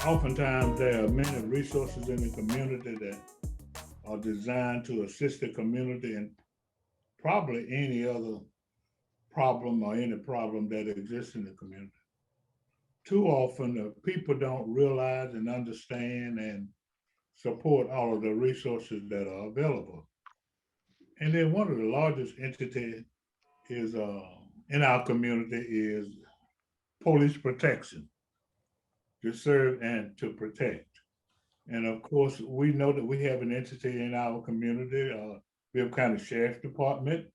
Oftentimes, there are many resources in the community that are designed to assist the community in probably any other problem or any problem that exists in the community. Too often, people don't realize and understand and support all of the resources that are available. And then one of the largest entities is in our community is police protection, to serve and to protect. And of course, we know that we have an entity in our community. We have kind of sheriff department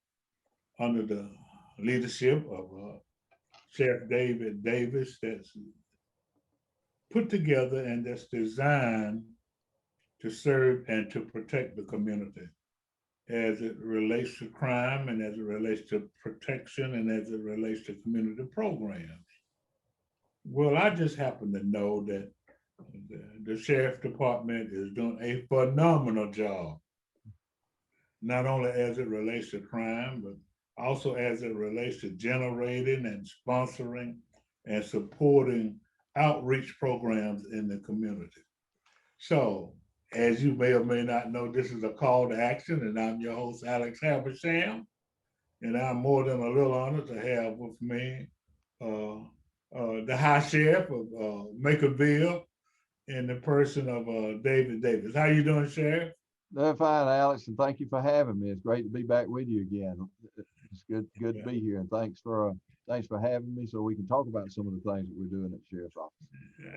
under the leadership of Sheriff David Davis that's put together and that's designed to serve and to protect the community as it relates to crime and as it relates to protection and as it relates to community programs. Well, I just happen to know that the sheriff department is doing a phenomenal job, not only as it relates to crime, but also as it relates to generating and sponsoring and supporting outreach programs in the community. So, as you may or may not know, this is a call to action, and I'm your host, Alex Habersham, and I'm more than a little honored to have with me uh, the High Sheriff of Macon Bibb in the person of David Davis. How you doing, Sheriff? Doing fine, Alex, and thank you for having me. It's great to be back with you again. It's good to Yeah, be here, and thanks for having me so we can talk about some of the things that we're doing at the sheriff's office.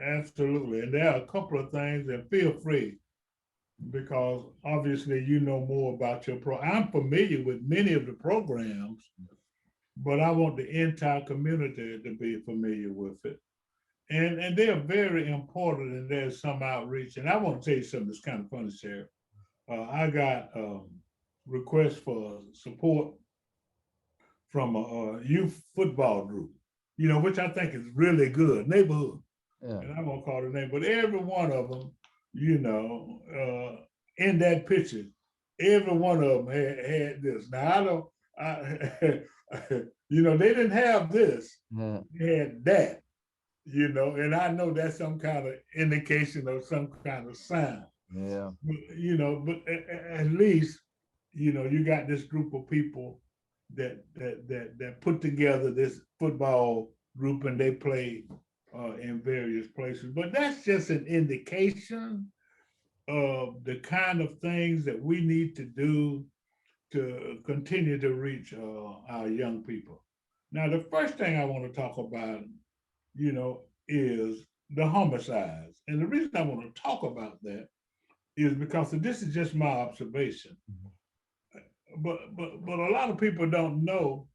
absolutely. And there are a couple of things, and feel free because obviously you know more about your pro. I'm familiar with many of the programs, but I want the entire community to be familiar with it. And they are very important, and there's some outreach. And I want to tell you something that's kind of funny, Sheriff. I got requests for support from a youth football group, which I think is really good, neighborhood. Yeah, And I won't call the name, but every one of them, in that picture, every one of them had this. Now I don't, they didn't have this, yeah, they had that, and I know that's some kind of indication of some kind of sign. yeah. But at least, you got this group of people that put together this football group and they play in various places. But that's just an indication of the kind of things that we need to do to continue to reach our young people. Now, the first thing I want to talk about, is the homicides. And the reason I want to talk about that is because this is just my observation. But a lot of people don't know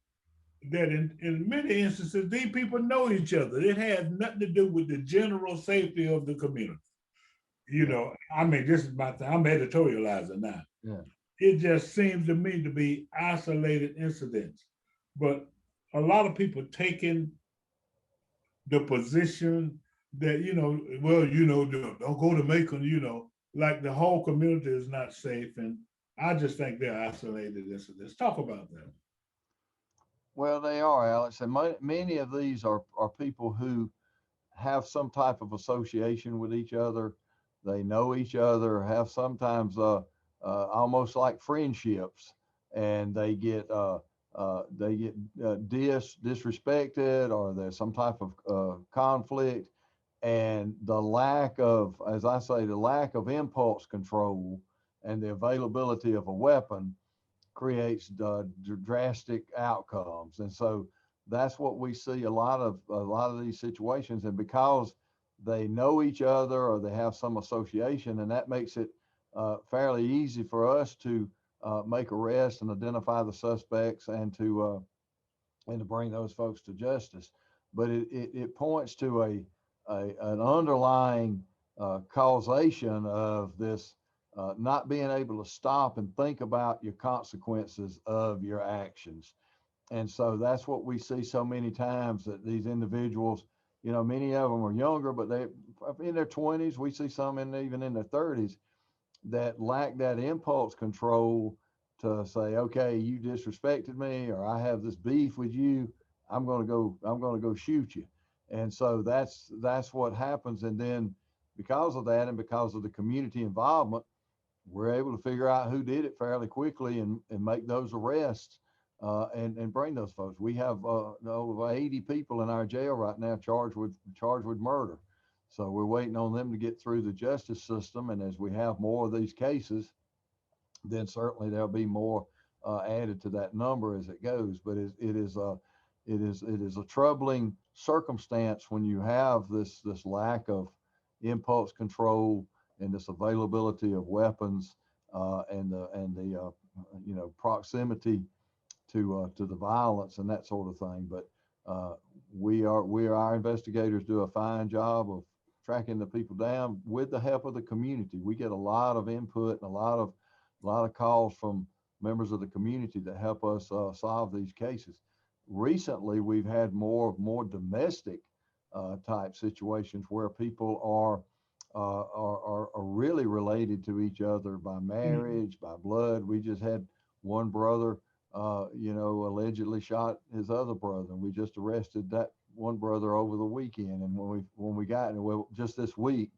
that in many instances these people know each other. It has nothing to do with the general safety of the community. Yeah, I mean, this is my thing. I'm editorializing now. yeah. It just seems to me to be isolated incidents. But a lot of people taking the position that, well, don't go to Macon, like the whole community is not safe. And I just think they're isolated incidents. Talk about that. Well, they are, Alex, and many of these are people who have some type of association with each other. They know each other, have sometimes almost like friendships, and they get disrespected, or there's some type of conflict, and the lack of, as I say, the lack of impulse control and the availability of a weapon creates drastic outcomes. And so that's what we see a lot of these situations. And because they know each other or they have some association, and that makes it fairly easy for us to make arrests and identify the suspects and to bring those folks to justice. But it points to an underlying causation of this not being able to stop and think about your consequences of your actions. And so that's what we see so many times, that these individuals, many of them are younger, but they in their 20s. We see some even in their 30s that lack that impulse control to say, okay, you disrespected me, or I have this beef with you. I'm going to go shoot you. And so that's what happens. And then because of that and because of the community involvement, we're able to figure out who did it fairly quickly and make those arrests and bring those folks. We have over 80 people in our jail right now charged with murder. So we're waiting on them to get through the justice system. And as we have more of these cases, then certainly there'll be more added to that number as it goes. But it is a troubling circumstance when you have this lack of impulse control and this availability of weapons and the proximity to the violence and that sort of thing. But our investigators do a fine job of tracking the people down with the help of the community. We get a lot of input and a lot of calls from members of the community that help us solve these cases. Recently, we've had more domestic type situations where people are really related to each other by marriage, by blood. We just had one brother, allegedly shot his other brother, and we just arrested that one brother over the weekend. And when we got just this week,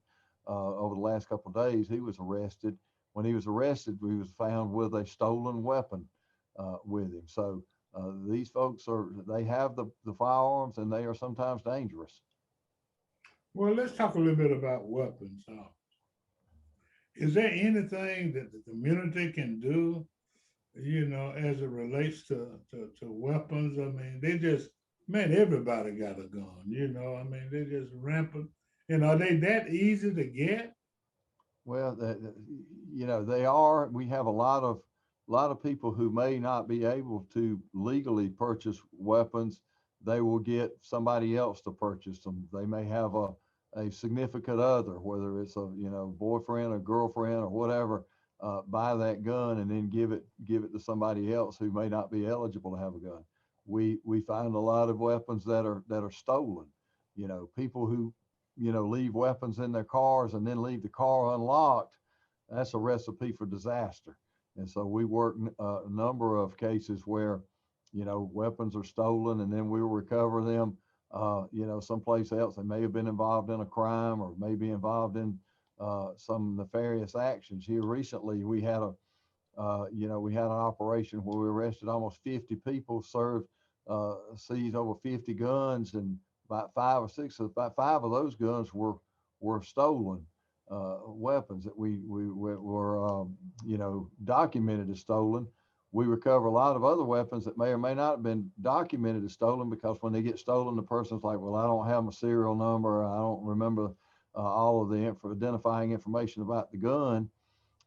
over the last couple of days, he was arrested. When he was arrested, he was found with a stolen weapon with him. So these folks they have the firearms, and they are sometimes dangerous. Well, let's talk a little bit about weapons. Is there anything that the community can do, as it relates to weapons? I mean, everybody got a gun, I mean, they're just rampant. Are they that easy to get? Well, they are. We have a lot of people who may not be able to legally purchase weapons. They will get somebody else to purchase them. They may have a significant other, whether it's a boyfriend or girlfriend or whatever, buy that gun and then give it to somebody else who may not be eligible to have a gun. We find a lot of weapons that are stolen. People who leave weapons in their cars and then leave the car unlocked. That's a recipe for disaster. And so we work a number of cases where weapons are stolen, and then we'll recover them someplace else. They may have been involved in a crime or may be involved in some nefarious actions. Here recently, we had an operation where we arrested almost 50 people, seized over 50 guns, and about five of those guns were stolen weapons that we were documented as stolen. We recover a lot of other weapons that may or may not have been documented as stolen, because when they get stolen, the person's like, well, I don't have my serial number. I don't remember all of the identifying information about the gun.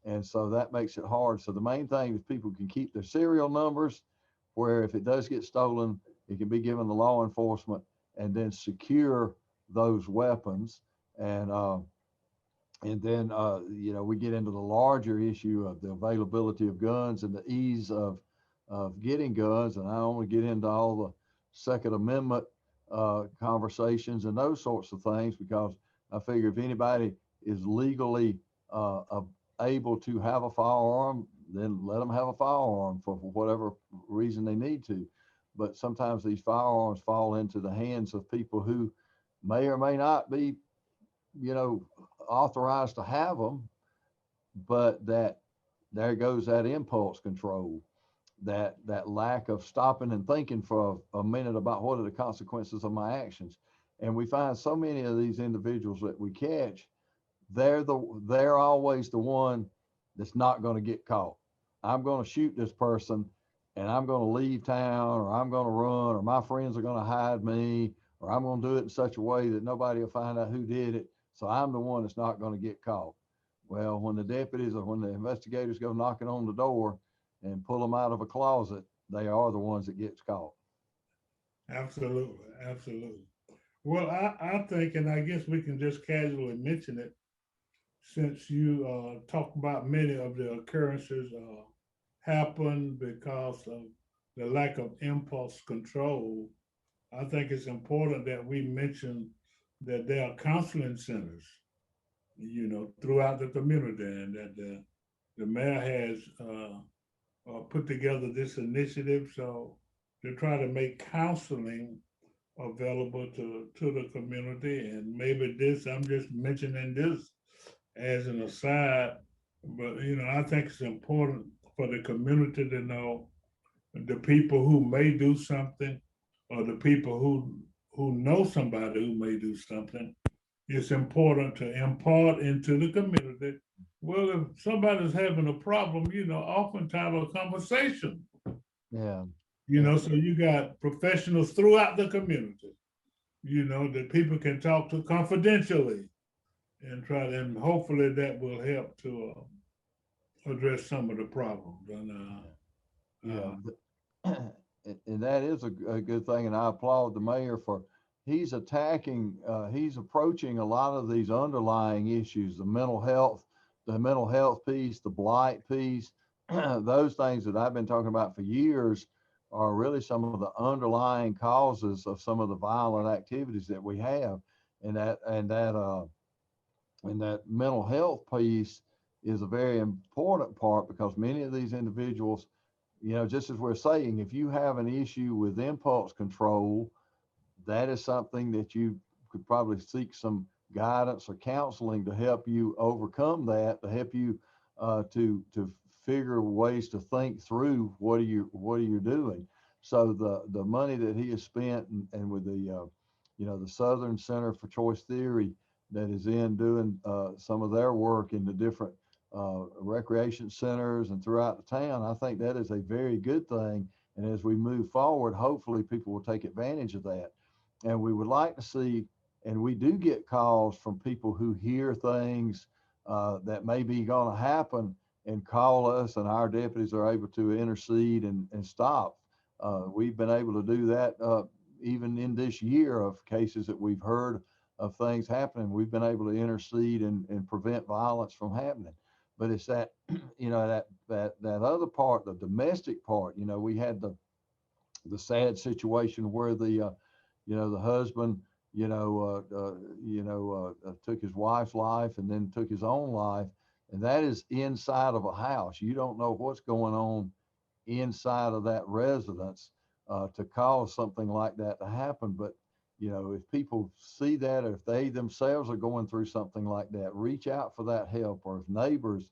And so that makes it hard. So the main thing is people can keep their serial numbers, where if it does get stolen, it can be given to law enforcement and then secure those weapons. And then, we get into the larger issue of the availability of guns and the ease of getting guns. And I only get into all the Second Amendment conversations and those sorts of things, because I figure if anybody is legally able to have a firearm, then let them have a firearm for whatever reason they need to. But sometimes these firearms fall into the hands of people who may or may not be, authorized to have them, but there goes that impulse control, that lack of stopping and thinking for a minute about what are the consequences of my actions. And we find so many of these individuals that we catch, they're always the one that's not going to get caught. I'm going to shoot this person, and I'm going to leave town, or I'm going to run, or my friends are going to hide me, or I'm going to do it in such a way that nobody will find out who did it. So I'm the one that's not going to get caught. Well, when the deputies or when the investigators go knocking on the door and pull them out of a closet, they are the ones that gets caught. Absolutely, absolutely. Well, I think, and I guess we can just casually mention it, since you talk about many of the occurrences happen because of the lack of impulse control. I think it's important that we mention that there are counseling centers, throughout the community, and that the mayor has put together this initiative so to try to make counseling available to the community. And maybe this, I'm just mentioning this as an aside, but I think it's important for the community to know the people who may do something, or the people who know somebody who may do something. It's important to impart into the community. Well, if somebody's having a problem, oftentimes a conversation. Yeah. Yeah. So you got professionals throughout the community, that people can talk to confidentially, and and hopefully that will help to address some of the problems. Yeah. And that is a good thing. And I applaud the mayor for he's approaching a lot of these underlying issues, the mental health piece, the blight piece, those things that I've been talking about for years are really some of the underlying causes of some of the violent activities that we have. And that mental health piece is a very important part, because many of these individuals, just as we're saying, if you have an issue with impulse control, that is something that you could probably seek some guidance or counseling to help you overcome that, to help you to figure ways to think through what are you doing. So the money that he has spent, and with the Southern Center for Choice Theory that is in doing some of their work in the different recreation centers and throughout the town, I think that is a very good thing. And as we move forward, hopefully people will take advantage of that. And we would like to see, and we do get calls from people who hear things that may be going to happen, and call us, and our deputies are able to intercede and stop. We've been able to do that even in this year, of cases that we've heard of things happening. We've been able to intercede and prevent violence from happening. But it's that, that other part, the domestic part. We had the sad situation where the husband, took his wife's life and then took his own life. And that is inside of a house. You don't know what's going on inside of that residence to cause something like that to happen. But, if people see that, or if they themselves are going through something like that, reach out for that help. Or if neighbors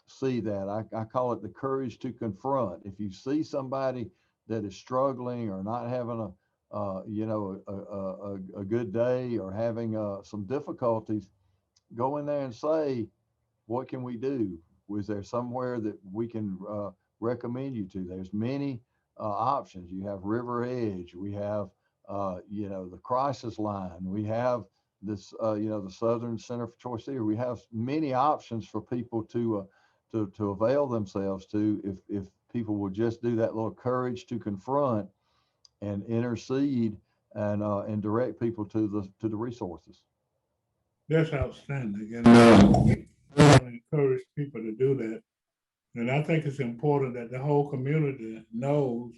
see that, I call it the courage to confront. If you see somebody that is struggling or not having a good day, or having some difficulties, go in there and say, what can we do? Was there somewhere that we can recommend you to? There's many options. You have River Edge. We have, the crisis line. We have this, the Southern Center for Choice Theory. We have many options for people to avail themselves to, if people will just do that little courage to confront and intercede and direct people to the resources. That's outstanding, and I want to encourage people to do that. And I think it's important that the whole community knows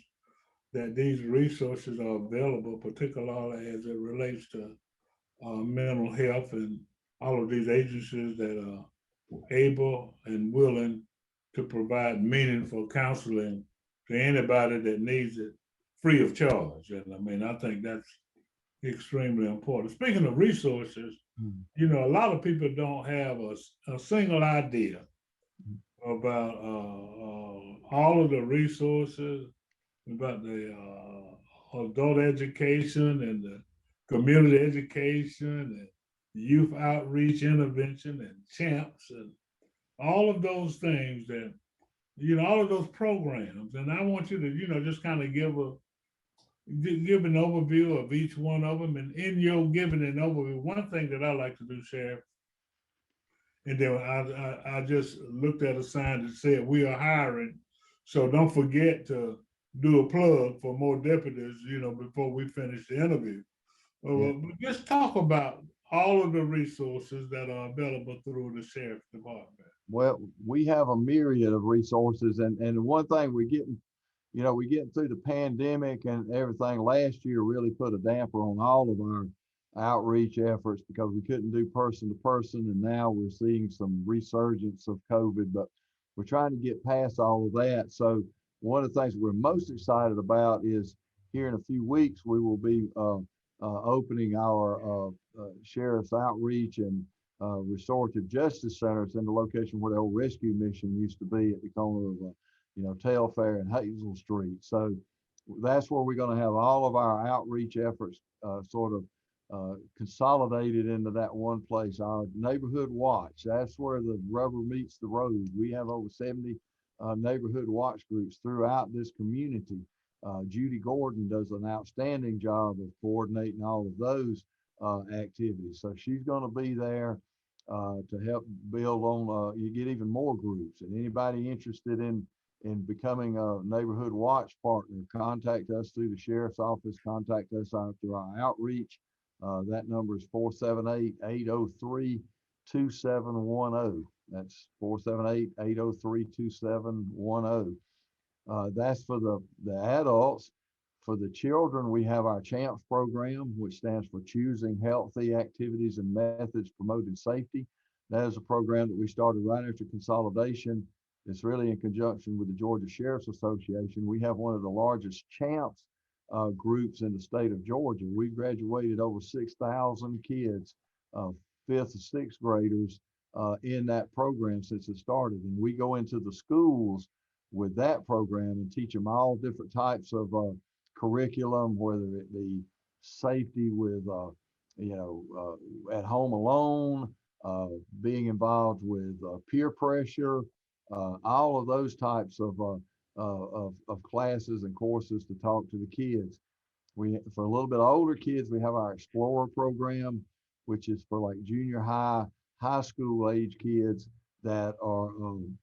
that these resources are available, particularly as it relates to mental health, and all of these agencies that are able and willing to provide meaningful counseling to anybody that needs it, free of charge. And I think that's extremely important. Speaking of resources, a lot of people don't have a single idea about all of the resources, about the adult education and the community education and youth outreach intervention and champs and all of those things that, all of those programs. And I want you to, just kind of give an overview of each one of them. And in your giving an overview, one thing that I like to do, Sheriff, and then I just looked at a sign that said we are hiring. So don't forget to do a plug for more deputies, before we finish the interview. Yeah. But just talk about all of the resources that are available through the sheriff's department. Well, we have a myriad of resources, and one thing we getting through the pandemic and everything last year really put a damper on all of our outreach efforts, because we couldn't do person to person, and now we're seeing some resurgence of COVID, but we're trying to get past all of that. So one of the things we're most excited about is, here in a few weeks, we will be opening our sheriff's outreach and restorative justice centers in the location where the old rescue mission used to be at the corner of, Telfair and Hazel Street. So that's where we're going to have all of our outreach efforts sort of consolidated into that one place. Our neighborhood watch, that's where the rubber meets the road. We have over 70 neighborhood watch groups throughout this community. Judy Gordon does an outstanding job of coordinating all of those activities. So she's going to be there to help build on. You get even more groups, and anybody interested in becoming a neighborhood watch partner, contact us through the sheriff's office. Contact us through our outreach. That number is 478-803-2710. That's 478-803-2710. That's for the adults. For the children, we have our CHAMPS program, which stands for Choosing Healthy Activities and Methods Promoting Safety. That is a program that we started right after consolidation. It's really in conjunction with the Georgia Sheriff's Association. We have one of the largest CHAMPS groups in the state of Georgia. We've graduated over 6,000 kids, fifth and sixth graders in that program since it started. And we go into the schools with that program and teach them all different types of curriculum, whether it be safety with, at home alone, being involved with peer pressure, all of those types of classes and courses to talk to the kids. For a little bit older kids, we have our Explorer program, which is for like junior high school age kids that are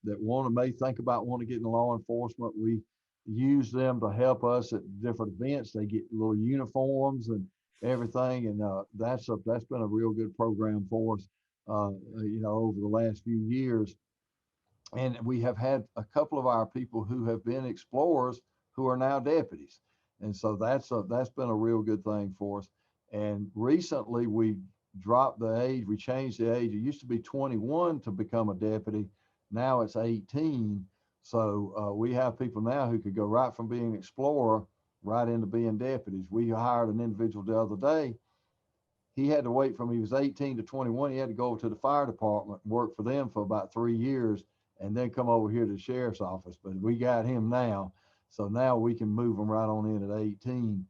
that may think about want to get into law enforcement. We use them to help us at different events. They get little uniforms and everything, and that's been a real good program for us, over the last few years. And we have had a couple of our people who have been explorers who are now deputies, and so that's been a real good thing for us. And recently we dropped the age, we changed the age. It used to be 21 to become a deputy. Now it's 18. So we have people now who could go right from being explorer right into being deputies. We hired an individual the other day. He had to wait from he was 18 to 21. He had to go over to the fire department, work for them for about 3 years, and then come over here to the sheriff's office. But we got him now. So now we can move them right on in at 18.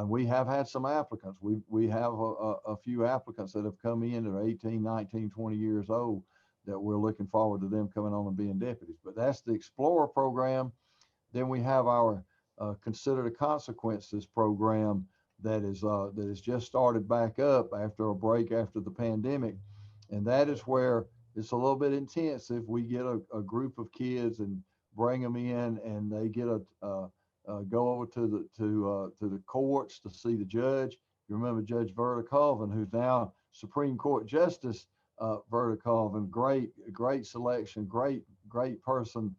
We have had some applicants. We have a few applicants that have come in that are 18, 19, 20 years old that we're looking forward to them coming on and being deputies. But that's the Explorer program. Then we have our Consider the Consequences program that is just started back up after a break after the pandemic. And that is where it's a little bit intensive. We get a group of kids and bring them in, and they get go over to the courts to see the judge. You remember Judge Verda Colvin, who's now Supreme Court Justice Verda Colvin. Great selection, great person.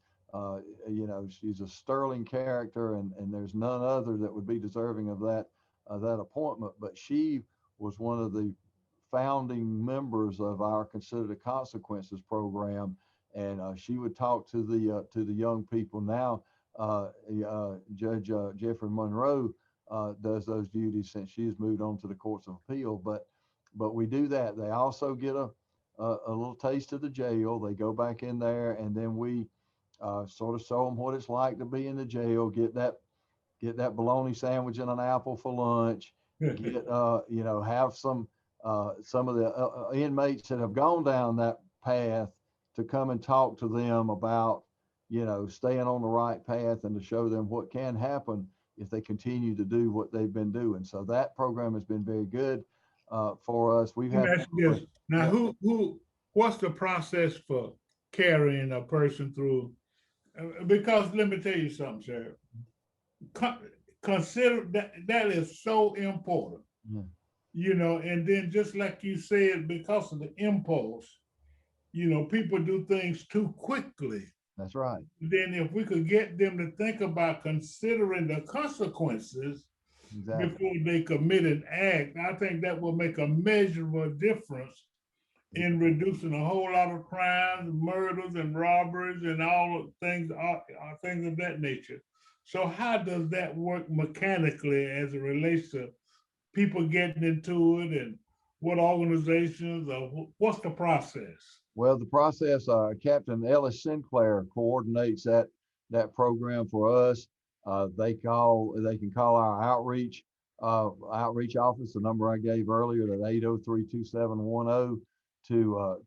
She's a sterling character, and there's none other that would be deserving of that appointment. But she was one of the founding members of our Consider the Consequences program, and she would talk to the young people. Now Judge Jeffrey Monroe does those duties since she's moved on to the courts of appeal. But we do that. They also get a little taste of the jail. They go back in there, and then we sort of show them what it's like to be in the jail. Get that bologna sandwich and an apple for lunch. Get have some of the inmates that have gone down that path to come and talk to them about staying on the right path, and to show them what can happen if they continue to do what they've been doing. So that program has been very good for us. We've had this. Now, what's the process for carrying a person through? Because let me tell you something, Sheriff. Consider that is so important. Yeah. And then just like you said, because of the impulse, people do things too quickly. That's right. Then if we could get them to think about considering the consequences before they commit an act, I think that will make a measurable difference in reducing a whole lot of crimes, murders, and robberies, and all things of that nature. So how does that work mechanically as it relates to people getting into it, and what organizations, or what's the process? Well, the process, Captain Ellis Sinclair coordinates that program for us. They can call our outreach office, the number I gave earlier, at 803-2710, to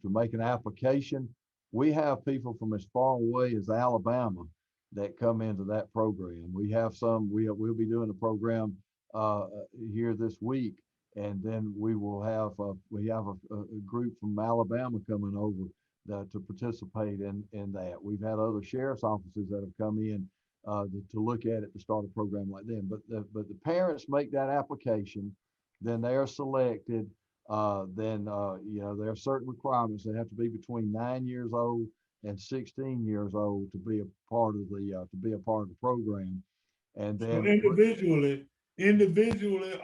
make an application. We have people from as far away as Alabama that come into that program. We have some. We'll be doing a program here this week, and then we have a group from Alabama coming over to participate in that. We've had other sheriff's offices that have come in to look at it, to start a program like them. But the parents make that application, then they are selected. Then there are certain requirements. They have to be between 9 years old and 16 years old to be a part of the program. And So then individually,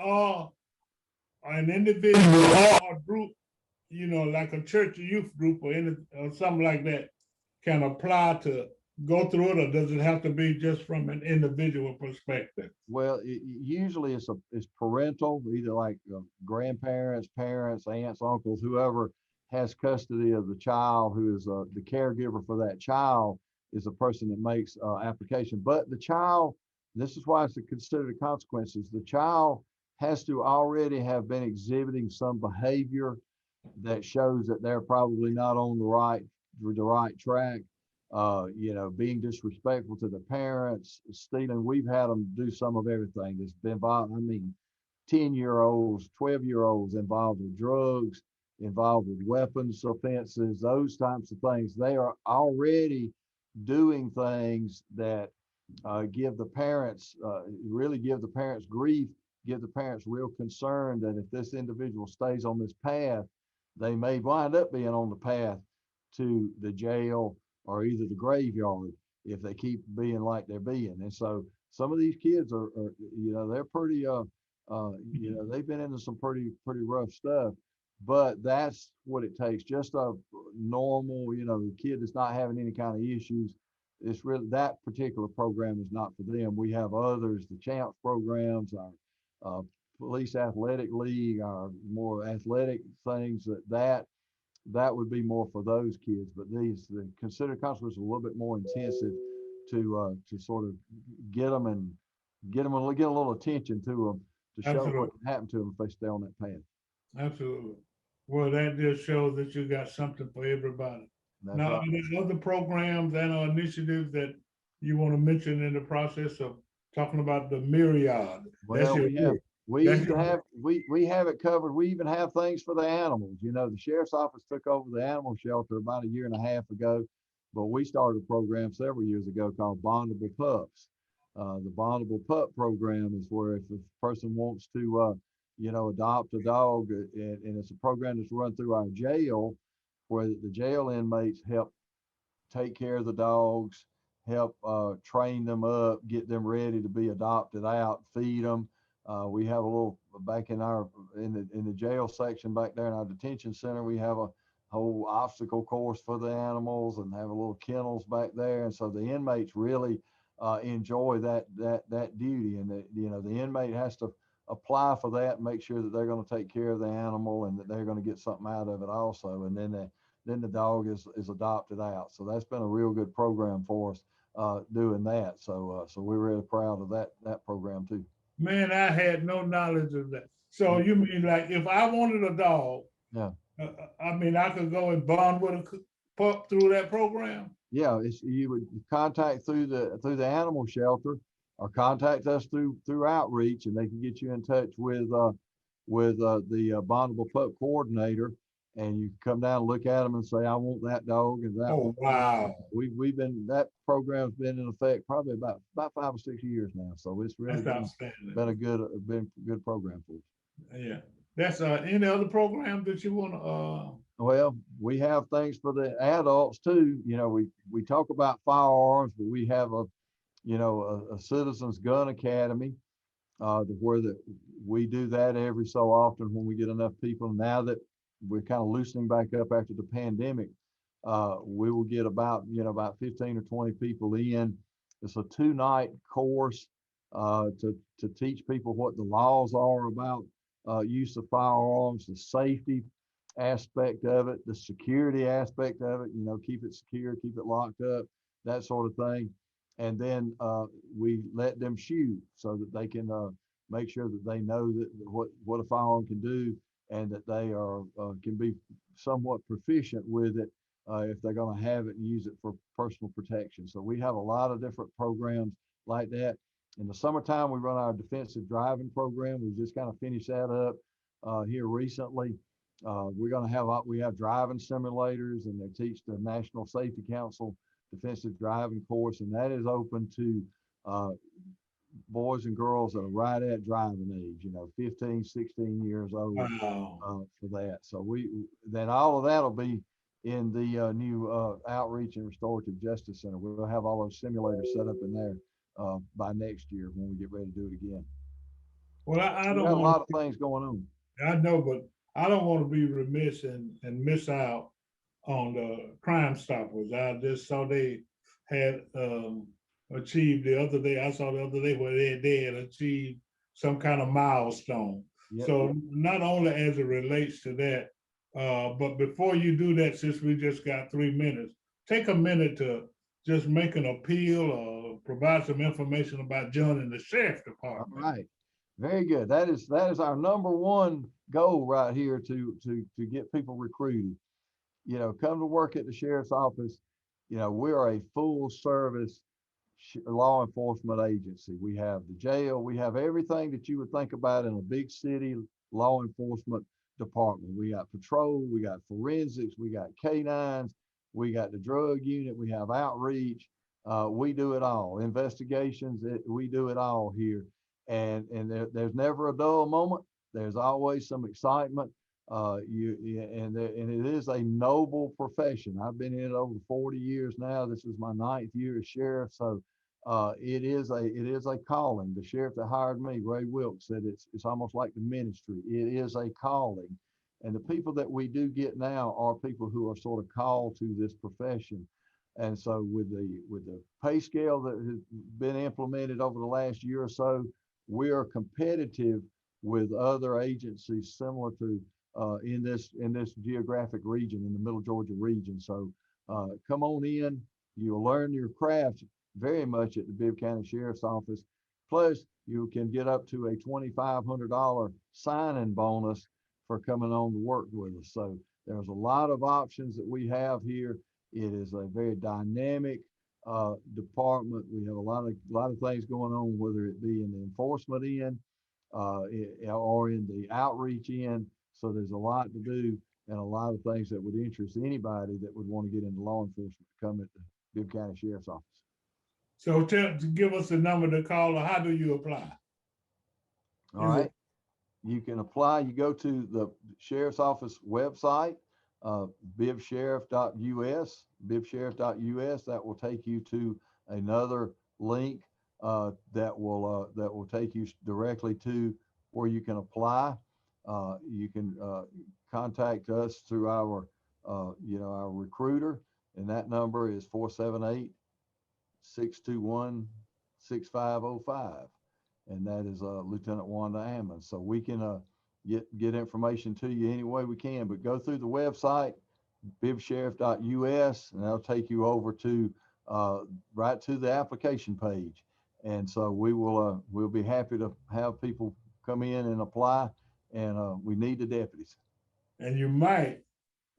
or an individual or a group, like a church youth group or something like that, can apply to go through it, or does it have to be just from an individual perspective? Well, usually it's parental, either like grandparents, parents, aunts, uncles, whoever has custody of the child, who is the caregiver for that child, is the person that makes application. But the child, this is why it's considered the consequences. The child has to already have been exhibiting some behavior that shows that they're probably not on the right track. Being disrespectful to the parents, stealing. We've had them do some of everything that's been involved. I mean, 10-year-olds, 12-year-olds involved with drugs, involved with weapons offenses, those types of things. They are already doing things that really give the parents grief, give the parents real concern that if this individual stays on this path, they may wind up being on the path to the jail or either the graveyard if they keep being like they're being. And so some of these kids are they're pretty, they've been into some pretty rough stuff, but that's what it takes. Just a normal, kid that's not having any kind of issues. It's really, that particular program is not for them. We have others, the champs programs, our police athletic league, our more athletic things that would be more for those kids. But the considered consequences are a little bit more intensive to sort of get them and get a little attention to them, to show Absolutely. what can happen to them if they stay on that path. Absolutely. Well, that just shows that you got something for everybody. That's Now, right. are there other programs and initiatives that you want to mention in the process of talking about the myriad? That's Well, your we that's even your have we have it covered. We even have things for the animals. The sheriff's office took over the animal shelter about a year and a half ago, but we started a program several years ago called Bondable Pups. The Bondable Pup program is where if a person wants to adopt a dog, and it's a program that's run through our jail, where the jail inmates help take care of the dogs, help train them up, get them ready to be adopted out, feed them. We have a little back in the jail section back there in our detention center. We have a whole obstacle course for the animals, and have a little kennels back there. And so the inmates really enjoy that duty. And the inmate has to apply for that and make sure that they're going to take care of the animal and that they're going to get something out of it also. And then the dog is adopted out. So that's been a real good program for us doing that. So we're really proud of that program too. Man, I had no knowledge of that. So you mean like if I wanted a dog, Yeah. I mean I could go and bond with a pup through that program? Yeah, you would contact through the animal shelter, or contact us through outreach, and they can get you in touch with the bondable pup coordinator, and you come down and look at them and say, I want that dog and that Oh, one. wow. That program's been in effect probably about 5 or 6 years now. So it's really That's outstanding. been a good program for us. Yeah. That's any other program that you want to Well, we have things for the adults too. We talk about firearms, but we have a Citizens Gun Academy, where we do that every so often when we get enough people. Now that we're kind of loosening back up after the pandemic, we will get about 15 or 20 people in. It's a 2-night course to teach people what the laws are about use of firearms, the safety aspect of it, the security aspect of it, keep it secure, keep it locked up, that sort of thing. And then we let them shoot so that they can make sure that they know that what a firearm can do, and that they are can be somewhat proficient with it if they're going to have it and use it for personal protection. So we have a lot of different programs like that. In the summertime, we run our defensive driving program. We just kind of finished that up here recently. We have driving simulators, and they teach the National Safety Council defensive driving course, and that is open to uh, boys and girls that are right at driving age, 15, 16 years old Wow. for that. So then all of that'll be in the new Outreach and Restorative Justice Center. We'll have all those simulators set up in there by next year when we get ready to do it again. Well, I So we don't got a want lot of things going on. I know, but I don't want to be remiss and miss out on the Crime Stoppers. I just saw they had achieved the other day. I saw the other day where they had achieved some kind of milestone. Yep. So not only as it relates to that, but before you do that, since we just got 3 minutes, take a minute to just make an appeal or provide some information about joining the sheriff All department. right. Very good. That is our number one goal right here to get people recruited. Come to work at the sheriff's office. We are a full service law enforcement agency. We have the jail. We have everything that you would think about in a big city law enforcement department. We got patrol, we got forensics, we got canines, we got the drug unit, we have outreach. We do it all. Investigations, we do it all here. And there's never a dull moment. There's always some excitement. And it is a noble profession. I've been in it over 40 years now. This is my 9th year as sheriff. So it is a calling. The sheriff that hired me, Ray Wilkes, said it's almost like the ministry. It is a calling. And the people that we do get now are people who are sort of called to this profession. And so with the pay scale that has been implemented over the last year or so, we are competitive with other agencies similar to in this geographic region, in the Middle Georgia region. So come on in. You'll learn your craft very much at the Bibb County Sheriff's Office. Plus, you can get up to a $2,500 sign-in bonus for coming on to work with us. So there's a lot of options that we have here. It is a very dynamic department. We have a lot of things going on, whether it be in the enforcement end or in the outreach end. So there's a lot to do and a lot of things that would interest anybody that would want to get into law enforcement to come at the Bibb County Sheriff's Office. So to give us a number to call, or how do you apply? All right. You can apply. You go to the Sheriff's Office website, bibbsheriff.us, bibbsheriff.us. That will take you to another link that will take you directly to where you can apply. You can contact us through our our recruiter, and that number is 478-621-6505, and that is Lieutenant Wanda Ammons. So we can get information to you any way we can, but go through the website, bibbsheriff.us, and that'll take you over to right to the application page. And so we'll be happy to have people come in and apply, and we need the deputies. And you might,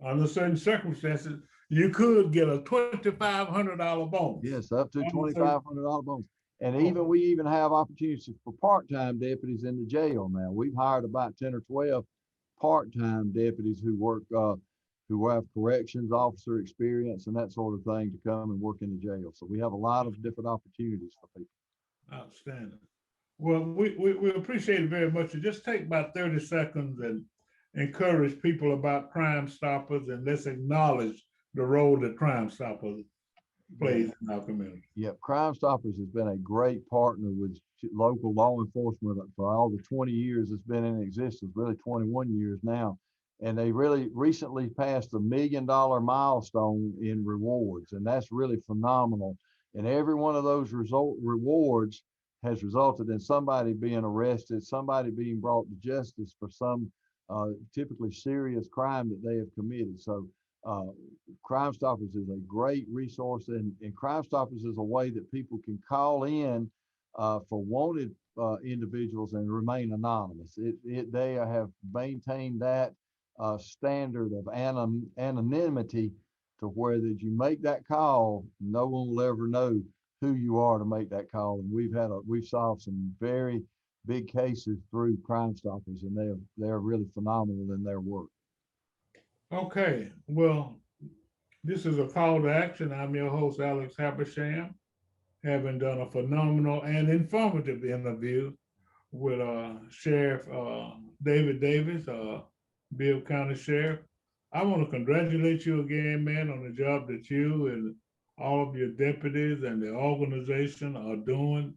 under certain circumstances, you could get a $2,500 bonus. Yes, up to $2,500 bonus. And we even have opportunities for part-time deputies in the jail now. We've hired about 10 or 12 part-time deputies who work, who have corrections officer experience and that sort of thing to come and work in the jail. So we have a lot of different opportunities for people. Outstanding. Well, we appreciate it very much. Just take about 30 seconds and encourage people about Crime Stoppers, and let's acknowledge the role that Crime Stoppers plays in our community. Yep, Crime Stoppers has been a great partner with local law enforcement for all the 20 years it's been in existence, really 21 years now. And they really recently passed the $1 million milestone in rewards, and that's really phenomenal. And every one of those rewards has resulted in somebody being arrested, somebody being brought to justice for some typically serious crime that they have committed. So Crime Stoppers is a great resource, and Crime Stoppers is a way that people can call in for wanted individuals and remain anonymous. They have maintained that standard of anonymity to where that you make that call, no one will ever know who you are to make that call. And we've solved some very big cases through Crime Stoppers, and they're really phenomenal in their work. Okay, well, this is a call to action. I'm your host, Alex Habersham, having done a phenomenal and informative interview with Sheriff David Davis, Bibb County Sheriff. I want to congratulate you again, man, on the job that you and all of your deputies and the organization are doing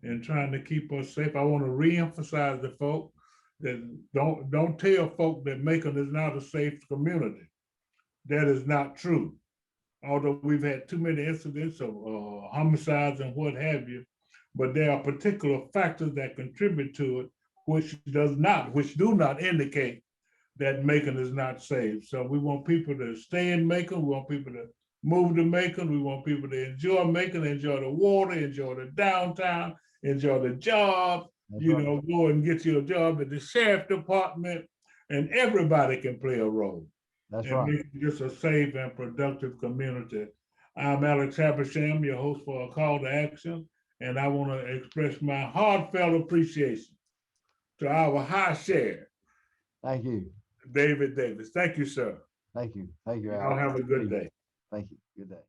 in trying to keep us safe. I want to reemphasize the folk that don't tell folk that Macon is not a safe community. That is not true. Although we've had too many incidents of homicides and what have you, but there are particular factors that contribute to it, which do not indicate that Macon is not safe. So we want people to stay in Macon. We want people to move to Macon. We want people to enjoy Macon, enjoy the water, enjoy the downtown, enjoy the job. That's right. Go and get you a job at the sheriff department, and everybody can play a role. That's And right. make it just a safe and productive community. I'm Alex Habersham, your host for A Call to Action, and I want to express my heartfelt appreciation to our high sheriff, Thank you. David Davis. Thank you, sir. Thank you. Thank you, Y'all Alex. have a good day. Thank you. Good day.